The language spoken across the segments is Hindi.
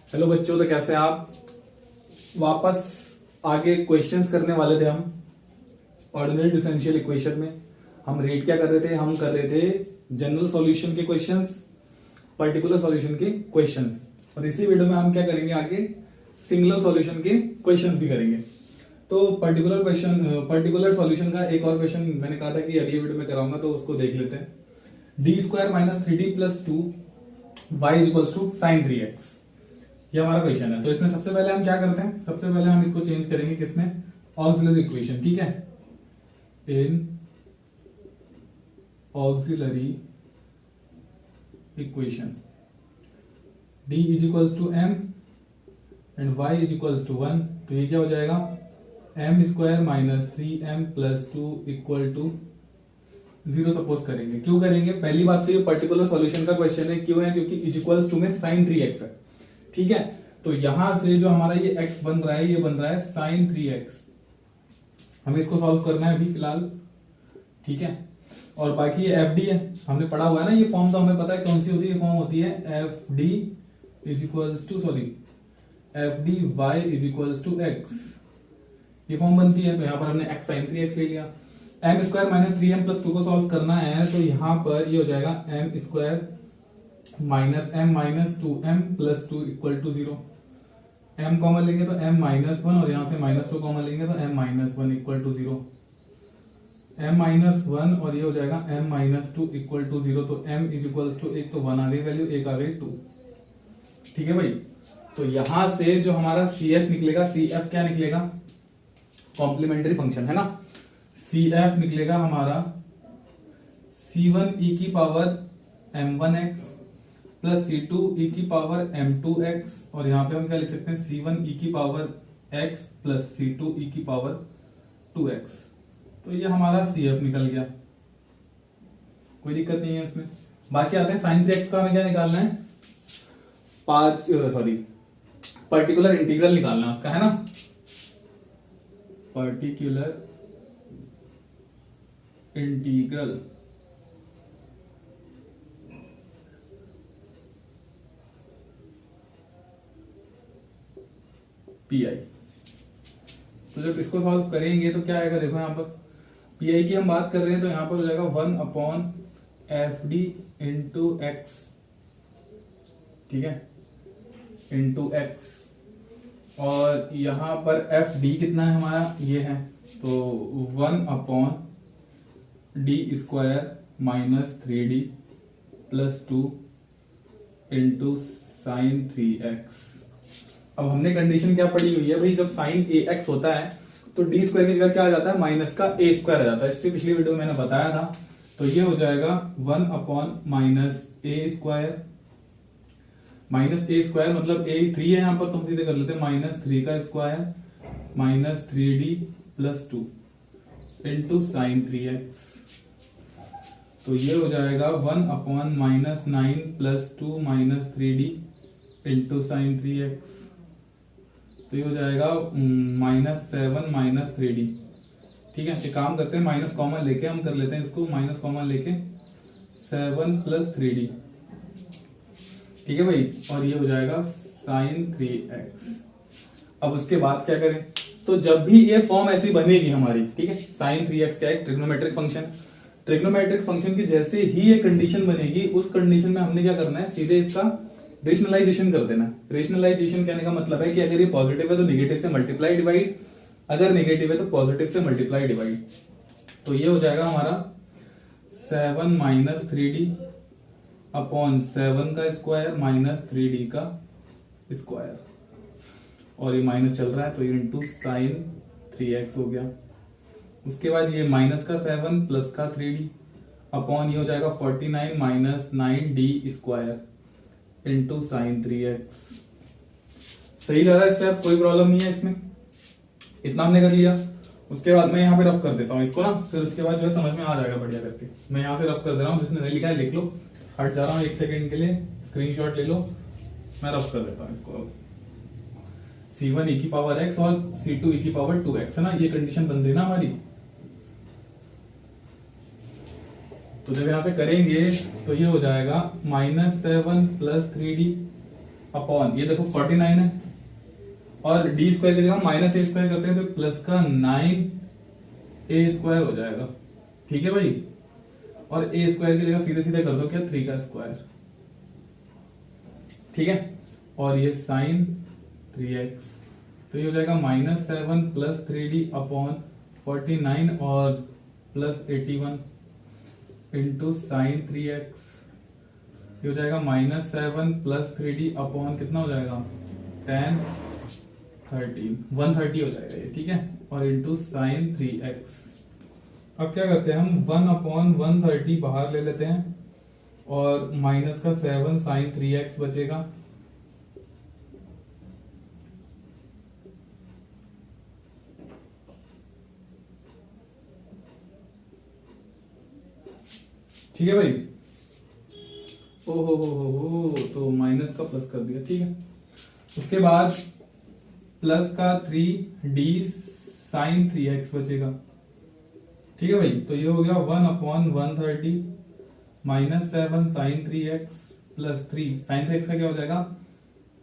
हेलो बच्चों, तो कैसे हैं आप। वापस आगे क्वेश्चंस करने वाले थे हम ऑर्डिनरी डिफरेंशियल इक्वेशन में। हम रेट क्या कर रहे थे, हम कर रहे थे जनरल सॉल्यूशन के क्वेश्चंस, पर्टिकुलर सॉल्यूशन के क्वेश्चंस। और इसी वीडियो में हम क्या करेंगे, आगे सिंगुलर सॉल्यूशन के क्वेश्चंस भी करेंगे। तो पर्टिकुलर सॉल्यूशन का एक और क्वेश्चन मैंने कहा था कि अगली वीडियो में कराऊंगा, तो उसको देख लेते हैं। d² - 3d + 2 y = sin 3x, ये हमारा क्वेश्चन है। तो इसमें सबसे पहले हम क्या करते हैं, सबसे पहले हम इसको चेंज करेंगे किसमें, ऑक्सिलरी इक्वेशन। ठीक है, इन auxiliary equation d = m and y = 1। तो ये क्या हो जाएगा, m² - 3m + 2 = 0 सपोज करेंगे। क्यों करेंगे, पहली बात तो ये पर्टिकुलर सॉल्यूशन का क्वेश्चन है। क्यों है, क्योंकि = में sin 3x है। ठीक है, तो यहां से जो हमारा ये x बन रहा है, ये बन रहा है sin 3x। हमें इसको सॉल्व करना है अभी फिलहाल। ठीक है, और बाकी ये एफ डी है, हमने पढ़ा हुआ है ना ये फॉर्म, तो हमें पता है कौन सी होती है। ये फॉर्म होती है एफ डी y = x, ये फॉर्म बनती है। तो यहां पर हमने x sin 3x ले लिया। m² - 3m + 2 को सॉल्व करना है, तो यहां पर ये हो जाएगा m² - m - 2m + 2 = 0। m common लेंगे तो m - 1, और यहां से -2 कॉमन लेंगे तो m - 1 = 0। m - 1 और ये हो जाएगा m - 2 = 0। तो m = एक तो 1 आ गई वैल्यू, एक आ गई 2। ठीक है भाई, तो यहां से जो हमारा CF निकलेगा, CF क्या निकलेगा, कॉम्प्लीमेंट्री फंक्शन है ना। CF निकलेगा हमारा C1e की m1x प्लस C2e की m2x, और यहां पे हम क्या लिख सकते हैं, C1e की x प्लस C2e की 2x। तो ये हमारा CF निकल गया, कोई दिक्कत नहीं है इसमें। बाकी आते हैं sin 3x का, हमें क्या निकालना है, पर्टिकुलर इंटीग्रल निकालना है उसका, है ना। Particular integral PI। तो जब इसको सॉल्व करेंगे तो क्या आएगा, देखो यहाँ पर PI की हम बात कर रहे हैं, तो यहां पर हो जाएगा 1/FD × x। ठीक है, इंटू x, और यहां पर FD कितना है हमारा, ये है, तो 1/D² - 3D + 2 × sin 3x। अब हमने कंडीशन क्या पढ़ी हुई है भाई, जब sin ax होता है तो d² की जगह क्या आ जाता है, माइनस का a² आ जाता है। इससे पिछली वीडियो में मैंने बताया था। तो ये हो जाएगा 1/- a² मतलब a 3 है यहां पर, तुम सीधे कर लेते हैं -3² - 3d + 2 × sin 3x। तो ये हो जाएगा 1/- 9 + 2 - 3d × sin 3x। तो ये हो जाएगा -7 - 3d। ठीक है, एक काम करते हैं, माइनस कॉमन लेके हम कर लेते हैं इसको, माइनस कॉमन लेके 7 + 3d। ठीक है भाई, और ये हो जाएगा sin 3x। अब उसके बाद क्या करें, तो जब भी ये फॉर्म ऐसी बनेगी हमारी, ठीक है, sin 3x क्या है, ट्रिग्नोमेट्रिक फंक्शन। ट्रिग्नोमेट्रिक फंक्शन की जैसे ही ये कंडीशन बनेगी, उस कंडीशन में हमने क्या करना है, सीधे इसका रेशनलाइजेशन कर देना। रेशनलाइजेशन कहने का मतलब है कि अगर ये पॉजिटिव है तो नेगेटिव से मल्टीप्लाई डिवाइड, अगर नेगेटिव है तो पॉजिटिव से मल्टीप्लाई डिवाइड। तो ये हो जाएगा हमारा 7 - 3d / 7 का स्क्वायर - 3d का स्क्वायर, और ये माइनस चल रहा है तो ये इंटू sin 3x हो गया। उसके बाद ये -7 प्लस का 3d अपॉन ये हो जाएगा 49 - 9d² इंटू sin 3x। सही जा रहा है स्टेप, कोई प्रॉब्लम नहीं है इसमें। इतना हमने कर लिया। उसके बाद मैं यहाँ पे रफ कर देता हूँ इसको ना, फिर उसके बाद जो है समझ में आ जाएगा बढ़िया करके। मैं यहाँ से रफ कर दे रहा हूँ, जिसने नहीं लिखा है लिख लो। हट जा रहा हूँ 1 सेकंड के लिए, स्क्रीनशॉट ले लो, मैं रफ कर देता हूँ इसको। C1e की x और C2e की 2x है ना, ये कंडीशन बन रही ना हमारी। तो जब यहां से करेंगे तो ये हो जाएगा -7 + 3d अपॉन ये देखो 49 है, और डी स्क्वायर की जगह माइनस ए स्क्वायर करते हैं तो प्लस का 9a स्क्वायर हो जाएगा। ठीक है भाई, और ए स्क्वायर की जगह सीधे सीधे कर दो क्या 3 का स्क्वायर। ठीक है, और ये साइन 3x, तो ये हो जाएगा -7 प्लस 3d अपॉन 49 और प्लस 81 इंटू साइन 3x, ये हो जाएगा -7 प्लस 3d अपॉन कितना हो जाएगा 10 13 130 हो जाएगा ये। ठीक है, और इंटू साइन 3x। अब क्या करते हैं हम 1 अपॉन 130 बाहर ले लेते हैं और माइनस का 7 साइन 3x बचेगा। ठीक है भाई, ओ हो, तो माइनस का प्लस कर दिया। ठीक है, उसके बाद प्लस का 3d साइन 3x बचेगा। ठीक है भाई, तो ये हो गया 1 upon 130 -7 sign 3x plus 3 sign 3x का क्या हो जाएगा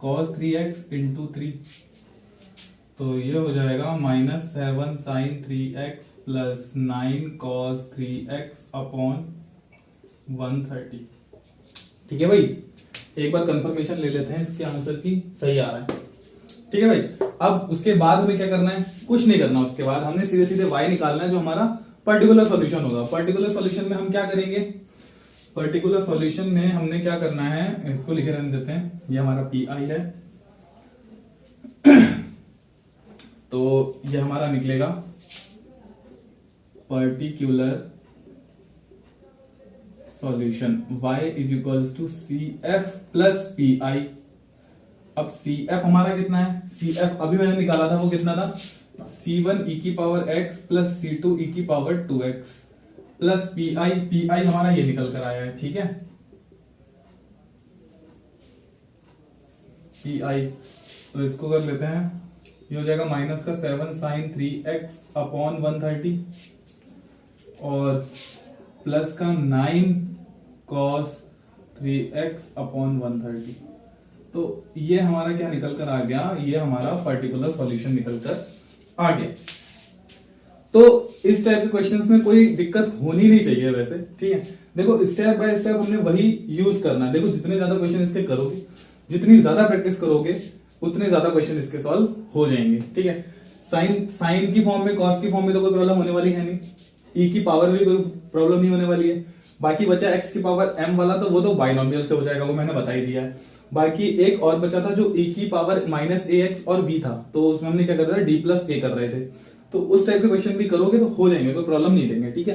cos 3x इंटू 3, तो ये हो जाएगा -7 sign 3x plus 9 cos 3x upon 130। ठीक है भाई, एक बार कंफर्मेशन ले लेते हैं इसके आंसर की, सही आ रहा है। ठीक है भाई, अब उसके बाद हमें क्या करना है, कुछ नहीं करना। उसके बाद हमने सीधे सीधे y निकालना है जो हमारा पर्टिकुलर सॉल्यूशन होगा। पर्टिकुलर सॉल्यूशन में हम क्या करेंगे, पर्टिकुलर सॉल्यूशन में हमने क्या करना है, इसको लिखे रहने देते हैं, ये हमारा PI है। तो ये हमारा निकलेगा particular solution y is equals to CF plus PI। अब CF हमारा कितना है, CF अभी मैंने निकाला था, वो कितना था C1 e की power x plus C2 e की पावर 2x प्लस PI हमारा ये निकल कर आया है। ठीक है, PI, तो इसको कर लेते हैं, ये हो जाएगा माइनस का 7 साइन 3x अपॉन 130 और प्लस का 9 cos 3x अपॉन 130। तो ये हमारा क्या निकल कर आ गया, ये हमारा पर्टिकुलर सॉल्यूशन निकल कर आ गया। तो इस टाइप के क्वेश्चंस में कोई दिक्कत होनी नहीं चाहिए वैसे। ठीक है, देखो स्टेप बाय स्टेप हमने वही यूज करना है। देखो जितने ज्यादा क्वेश्चन इसके करोगे, जितनी ज्यादा प्रैक्टिस करोगे, उतने ज्यादा क्वेश्चन इसके सॉल्व हो जाएंगे। ठीक है, साइन की फॉर्म में, कॉस की फॉर्म में तो कोई प्रॉब्लम होने वाली है नहीं, ई की पावर में कोई प्रॉब्लम नहीं होने वाली है। बाकी बचा एक्स की पावर m वाला, तो वो तो बाइनोमियल से हो जाएगा, वो मैंने बता ही दिया है। बाकी एक और बचा था जो e की पावर -ax और v था, तो उसमें हमने क्या कर रहा था d प्लस a कर रहे थे। तो उस टाइप के क्वेश्चन भी करोगे तो हो जाएंगे, कोई प्रॉब्लम नहीं देंगे। ठीक है,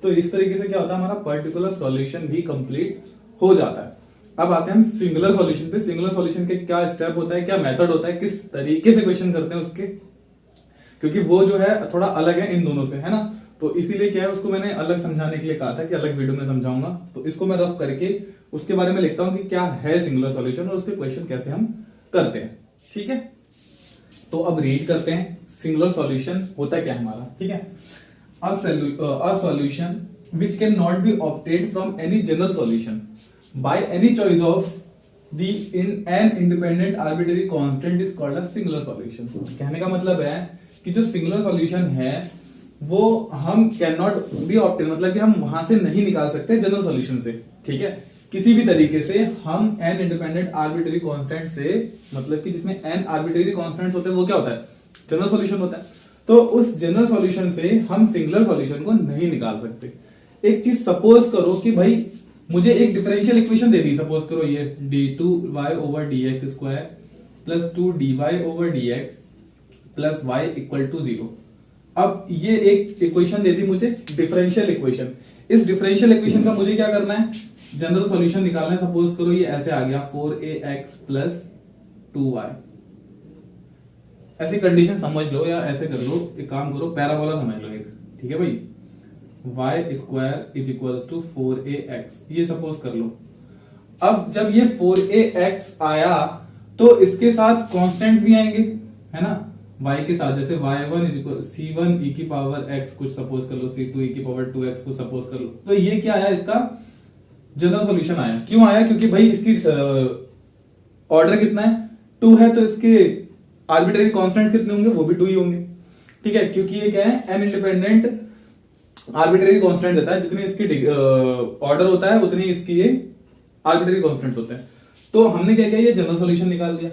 तो इस तरीके से क्या होता है, हमारा पर्टिकुलर सॉल्यूशन भी कंप्लीट हो जाता है। अब आते हैं हम सिंगुलर सॉल्यूशन पे। सिंगुलर सॉल्यूशन के क्या स्टेप होता है, क्या मेथड होता है, किस तरीके से क्वेश्चन करते हैं उसके, क्योंकि वो जो है थोड़ा अलग है इन दोनों से, है ना। तो इसीलिए क्या है, उसको मैंने अलग समझाने के लिए कहा था कि अलग वीडियो में समझाऊंगा। तो इसको मैं रफ करके उसके बारे में लिखता हूं कि क्या है सिंगुलर सॉल्यूशन और उसके क्वेश्चन कैसे हम करते हैं। ठीक है, तो अब रीड करते हैं सिंगुलर सॉल्यूशन होता क्या है हमारा। ठीक है, a solution which can not be obtained from any general solution by any choice of the in an independent arbitrary constant is called a singular solution. कहने का मतलब है कि जो सिंगुलर सॉल्यूशन है वो हम कैन नॉट बी ऑब्टेन, मतलब कि हम वहां से नहीं निकाल सकते जनरल सॉल्यूशन से। ठीक है, किसी भी तरीके से हम एन इंडिपेंडेंट आर्बिट्ररी कांस्टेंट से, मतलब कि जिसमें एन आर्बिट्ररी कांस्टेंट्स होते हैं, वो क्या होता है, जनरल सॉल्यूशन होता है। तो उस जनरल सॉल्यूशन से हम सिंगुलर सॉल्यूशन को नहीं निकाल सकते। एक चीज सपोज करो कि भाई मुझे एक डिफरेंशियल इक्वेशन दे दी, सपोज करो ये d2y over dx square plus 2dy over dx plus y equal to 0। अब ये एक इक्वेशन दे दी मुझे, डिफरेंशियल इक्वेशन। इस डिफरेंशियल इक्वेशन का मुझे क्या करना है, जनरल सॉल्यूशन निकालना है। सपोज करो ये ऐसे आ गया 4ax प्लस 2y, ऐसी कंडीशन समझ लो या ऐसे कर लो, एक काम करो पैराबोला समझ लो एक। ठीक है भाई, y square is equals to 4ax, ये सपोज कर लो। अब जब ये 4ax आया तो इसके साथ कांस्टेंट्स भी आएंगे, है ना, y के साथ। जैसे y1 is equal c1 e की पावर x कुछ सपोज कर लो, c2 e की पावर 2x कुछ सपोज कर लो। तो ये क्या आया, इसका जनरल सॉल्यूशन आया। क्यों आया, क्योंकि भाई इसकी ऑर्डर कितना है 2 है, तो इसके आर्बिट्रेरी कॉन्स्टेंट्स कितने होंगे, वो भी 2 ही होंगे। ठीक है, क्योंकि ये क्या है, एन इंडिपेंडेंट आर्बिट्रेरी कांस्टेंट देता है, जितनी इसकी ऑर्डर होता है उतनी इसकी ये आर्बिट्रेरी कांस्टेंट्स होते हैं। तो हमने क्या किया, ये जनरल सॉल्यूशन निकाल दिया।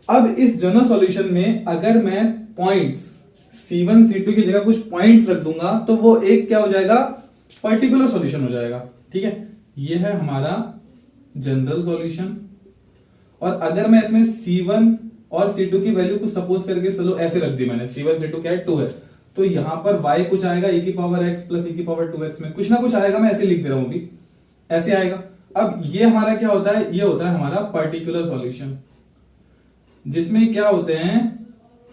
अब इस जनरल सॉल्यूशन में अगर मैं पॉइंट्स C1 C2 की जगह कुछ पॉइंट्स रख दूंगा तो वो एक क्या हो जाएगा, पर्टिकुलर सॉल्यूशन हो जाएगा। ठीक है, ये है हमारा जनरल सॉल्यूशन। और अगर मैं इसमें C1 और C2 की वैल्यू को सपोज करके चलो ऐसे रख दी मैंने, C1 C2 क्या है 2 है, तो यहां पर y कुछ आएगा e की पावर x प्लस e की पावर 2x में कुछ ना कुछ आएगा, मैं ऐसे लिख दे रहा हूं अभी, ऐसे आएगा। अब ये हमारा क्या होता है, ये होता है हमारा पर्टिकुलर सॉल्यूशन, जिसमें क्या होते हैं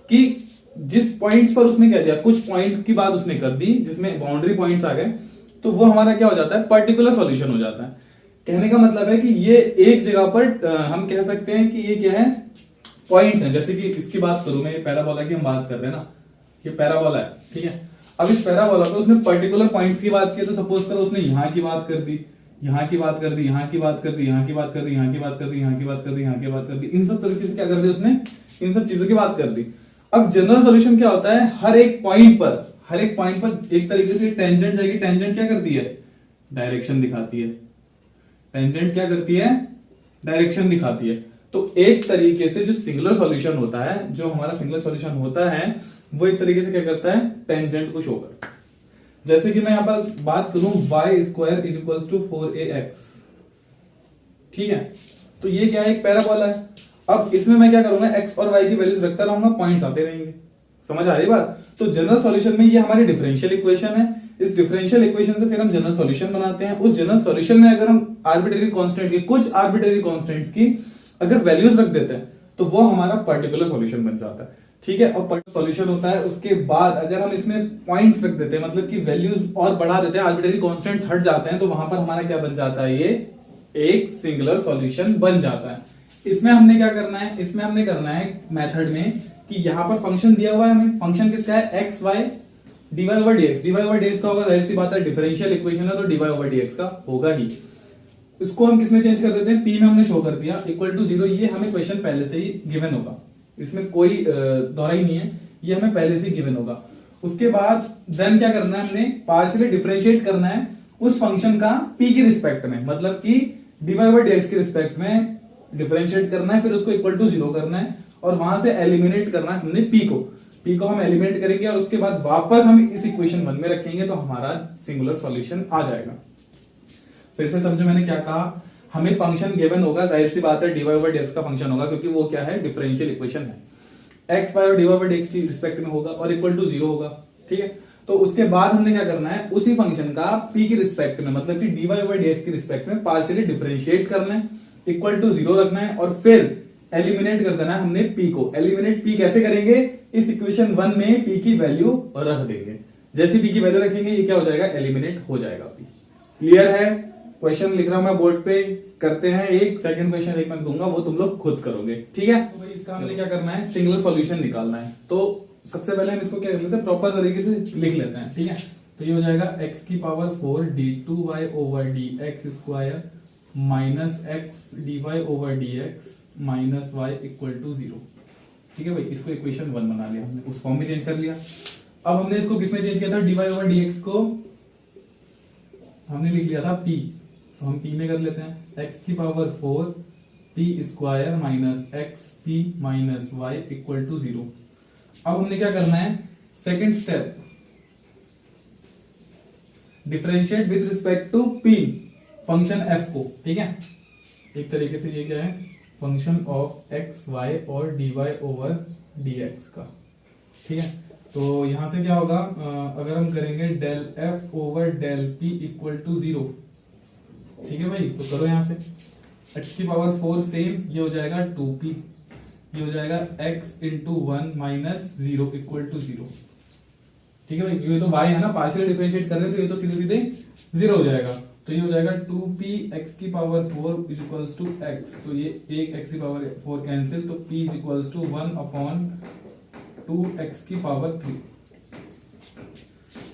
कि जिस पॉइंट्स पर उसने कह दिया, कुछ पॉइंट की बात उसने कर दी जिसमें बाउंड्री पॉइंट्स आ गए, तो वो हमारा क्या हो जाता है, पर्टिकुलर सॉल्यूशन हो जाता है। कहने का मतलब है कि ये एक जगह पर हम कह सकते हैं कि ये क्या है, पॉइंट्स हैं। जैसे कि इसकी बात करूं मैं, ये पैराबोला की हम बात कर रहे हैं ना, ये पैराबोला है। ठीक है, अब इस पैराबोला पे उसने पर्टिकुलर पॉइंट्स की बात की, तो सपोज करो उसने यहां की बात कर दी, यहां की बात कर दी, यहां की बात कर दी, यहां की बात कर दी, यहां की बात कर दी, यहां की बात कर दी, यहां की बात कर दी, इन सब तरीके से क्या कर दी उसने, इन सब चीजों की बात कर दी। अब जनरल सॉल्यूशन क्या होता है, हर एक पॉइंट पर एक तरीके से टेंजेंट जाएगी, टेंजेंट क्या करती है, डायरेक्शन दिखाती है। टेंजेंट क्या करती है, डायरेक्शन दिखाती है। तो एक तरीके से जो सिंगुलर सॉल्यूशन होता है, जो हमारा सिंगुलर सॉल्यूशन होता है, वो एक तरीके से क्या करता है, टेंजेंट को शो करता है। जैसे कि मैं यहां पर बात करूं y square is equal to 4ax, ठीक है, तो ये क्या है, एक पैराबोला है। अब इसमें मैं क्या करूंगा, x और y की वैल्यूज रखता रहूंगा, पॉइंट्स आते रहेंगे। समझ आ रही बात। तो जनरल सॉल्यूशन में ये हमारी डिफरेंशियल इक्वेशन है। इस डिफरेंशियल इक्वेशन से फिर हम जनरल सॉल्यूशन बनाते हैं। उस जनरल सॉल्यूशन में अगर हम आर्बिट्रेरी कांस्टेंट की, कुछ आर्बिट्रेरी कांस्टेंट्स की अगर वैल्यूज रख देते हैं, तो वो हमारा पर्टिकुलर सॉल्यूशन बन जाता है। ठीक है, और पर्टिकुलर सॉल्यूशन होता है। उसके बाद अगर हम इसमें पॉइंट्स रख देते हैं, मतलब कि वैल्यूज और बढ़ा देते हैं, आर्बिट्रेरी कांस्टेंट्स हट जाते हैं, तो वहां पर हमारा क्या बन जाता है, ये एक सिंगुलर सॉल्यूशन बन जाता है। इसमें हमने क्या करना है, इसमें हमने करना है मेथड में कि यहां पर फंक्शन दिया हुआ है हमें, फंक्शन किसका है, x y dy over dx। dy over dx का होगा, जाहिर सी बात है डिफरेंशियल इक्वेशन है, तो dy ओवर dx का होगा ही। इसको हम किसमें चेंज कर देते हैं, p में हमने शो कर दिया इक्वल टू 0। ये हमें क्वेश्चन पहले से ही गिवन होगा, इसमें कोई दौरा ही नहीं है, ये हमें पहले से ही गिवन होगा। उसके बाद देन क्या करना है, हमने पार्शियली डिफरेंशिएट करना है उस फंक्शन का p के रिस्पेक्ट में, मतलब कि dy ओवर dx के रिस्पेक्ट में डिफरेंशिएट करना है, फिर उसको इक्वल टू 0 करना है और वहां से एलिमिनेट करना है हमने p को हम एलिमिनेट करेंगे और उसके बाद वापस हम इस इक्वेशन 1 में रखेंगे, तो हमारा सिंगुलर सॉल्यूशन आ जाएगा। फिर से समझो मैंने क्या कहा, हमें फंक्शन गिवन होगा, जाहिर सी बात है dy ओवर dx का फंक्शन होगा, क्योंकि वो क्या है, डिफरेंशियल इक्वेशन है। x y और dy ओवर dx की रिस्पेक्ट में होगा और इक्वल टू 0 होगा। ठीक है, तो उसके बाद हमने क्या करना है, उसी फंक्शन का p की रिस्पेक्ट में, मतलब कि dy ओवर dx की रिस्पेक्ट में पार्शियली डिफरेंशिएट करना है, इक्वल टू 0 रखना है और फिर एलिमिनेट कर देना है हमने p को। एलिमिनेट p कैसे करेंगे, इस इक्वेशन 1 में p की वैल्यू रख देंगे। जैसे p की वैल्यू रखेंगे, ये क्या हो जाएगा, एलिमिनेट हो जाएगा p। क्लियर है, क्वेश्चन लिख रहा हूं मैं बोर्ड पे, करते हैं एक सेकंड क्वेश्चन एक मैं दूंगा, वो तुम लोग खुद करोगे। ठीक है, तो भाई इसका हमने क्या करना है, सिंगुलर सॉल्यूशन निकालना है। तो सबसे पहले हम इसको क्या कर लेते हैं, प्रॉपर तरीके से लिख लेते हैं। ठीक है, तो ये हो जाएगा x की power 4 d2y over dx square minus x dy over dx minus y equal to 0। ठीक है भाई, इसको इक्वेशन 1 बना लिया हमने, उस फॉर्म में चेंज कर लिया। अब हमने इसको किसमें चेंज किया था, dy ओवर dx को हमने लिख लिया था p, तो हम p में कर लेते हैं, x की power 4 p square minus x p minus y equal to 0। अब हमने क्या करना है, second step, differentiate with respect to p function f को। ठीक है, एक तरीके से ये क्या है, फंक्शन ऑफ x y और dy ओवर dx का। ठीक है, तो यहां से क्या होगा, अगर हम करेंगे del f over del p equal to 0। ठीक है भाई, तो करो यहां से, x की पावर 4 सेम, ये हो जाएगा 2p, ये हो जाएगा x into 1 minus 0 equal to 0। ठीक है भाई, ये तो y है ना, पार्शियल डिफरेंशिएट कर रहे हैं, तो ये तो सीधे सीधे 0 हो जाएगा। तो ये हो जाएगा 2p x की power 4 is equals to x, तो ये एक x की पावर 4 कैंसिल, तो p is equals to 1 upon 2x की पावर 3।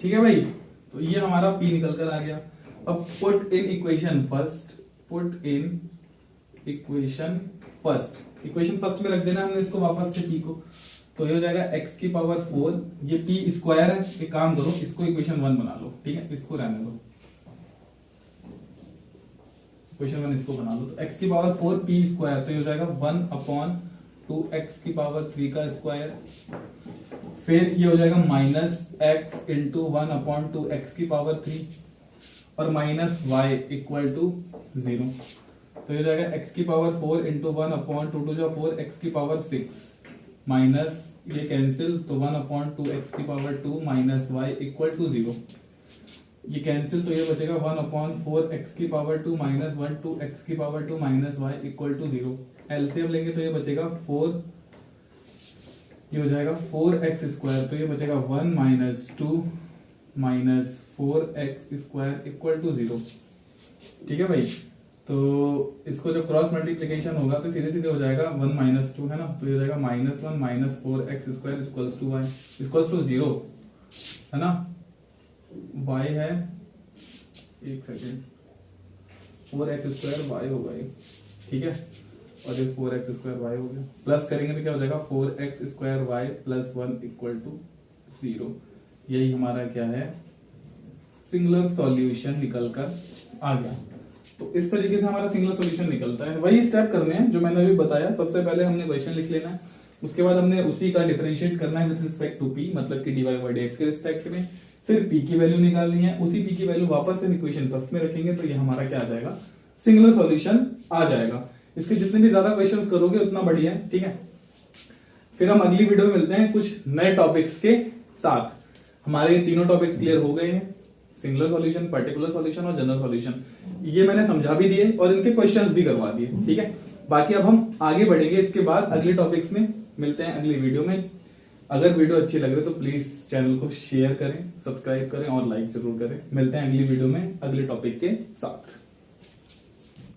ठीक है भाई, तो ये हमारा p निकल कर आ गया। अब put in equation first, put in equation first. Equation first में रख देना हमने इसको वापस से p को, तो ये हो जाएगा x की पावर 4, ये p स्क्वायर है, एक काम करो इसको इक्वेशन 1 बना लो, ठीक है, इसको रहने दो, इक्वेशन 1 इसको बना लो, तो x की पावर 4 p स्क्वायर, तो ये हो जाएगा 1/2x की पावर 3 का स्क्वायर, फिर ये हो जाएगा माइनस x इंटू 1/2x की पावर 3 और माइनस y इक्वल टू 0, तो ये हो जाएगा x की पावर 4 इंटू 1/2 जो 4 x की पावर 6 माइनस ये कैंसिल, तो 1/2x की power 2 minus y equal to 0, ये कैंसिल, तो ये बचेगा 1/4x की पावर 2 माइनस 2x की power 2 minus y equal to 0। LCM लेंगे तो ये बचेगा 4, ये हो जाएगा 4x स्क्वायर, तो ये बचेगा 1 minus 2 minus 4x square equal to 0। ठीक है भाई, तो इसको जब क्रॉस मल्टीप्लीकेशन होगा तो सीधे सीधे हो जाएगा 1 माइनस 2 है ना, तो ये हो जाएगा -1 minus 4x square equals to y equals to 0 है ना, y है, एक सेकेंड, 4x स्क्वायर y होगा ये, ठीक है, और ये 4x स्क्वायर y हो गया, प्लस करेंगे तो क्या हो जाएगा 4x square y plus 1 equal to 0। यही हमारा क्या है, सिंगुलर सॉल्यूशन निकल कर आ गया। तो इस तरीके से हमारा सिंगुलर सॉल्यूशन निकलता है। वही स्टेप करने हैं जो मैंने अभी बताया, सबसे पहले हमने क्वेश्चन लिख लेना है, उसके बाद हमने उसी का डिफरेंशिएट करना है विद रिस्पेक्ट टू p, मतलब कि dy बाई dx के रिस्पेक्ट में, फिर p की वैल्यू निकालनी है, उसी p की वैल्यू वापस से इक्वेशन फर्स्ट में रखेंगे, तो ये हमारा क्या आ जाएगा, सिंगुलर सॉल्यूशन आ जाएगा। इसके जितने भी ज्यादा क्वेश्चंस करोगे उतना बढ़िया है, ठीक है। फिर हम अगली वीडियो में मिलते हैं कुछ नए टॉपिक्स के साथ। हमारे ये तीनों टॉपिक्स क्लियर हो गए हैं, सिंगुलर सॉल्यूशन, पर्टिकुलर सॉल्यूशन और जनरल सॉल्यूशन, ये मैंने समझा भी दिए और इनके क्वेश्चंस भी करवा दिए, ठीक है। बाकी अब हम आगे बढ़ेंगे, इसके बाद अगले टॉपिक्स में मिलते हैं अगली वीडियो में। अगर वीडियो अच्छी लगे तो प्लीज चैनल को शेयर करें, सब्सक्राइब करें और लाइक जरूर करें। मिलते हैं अगली वीडियो में अगले टॉपिक के साथ।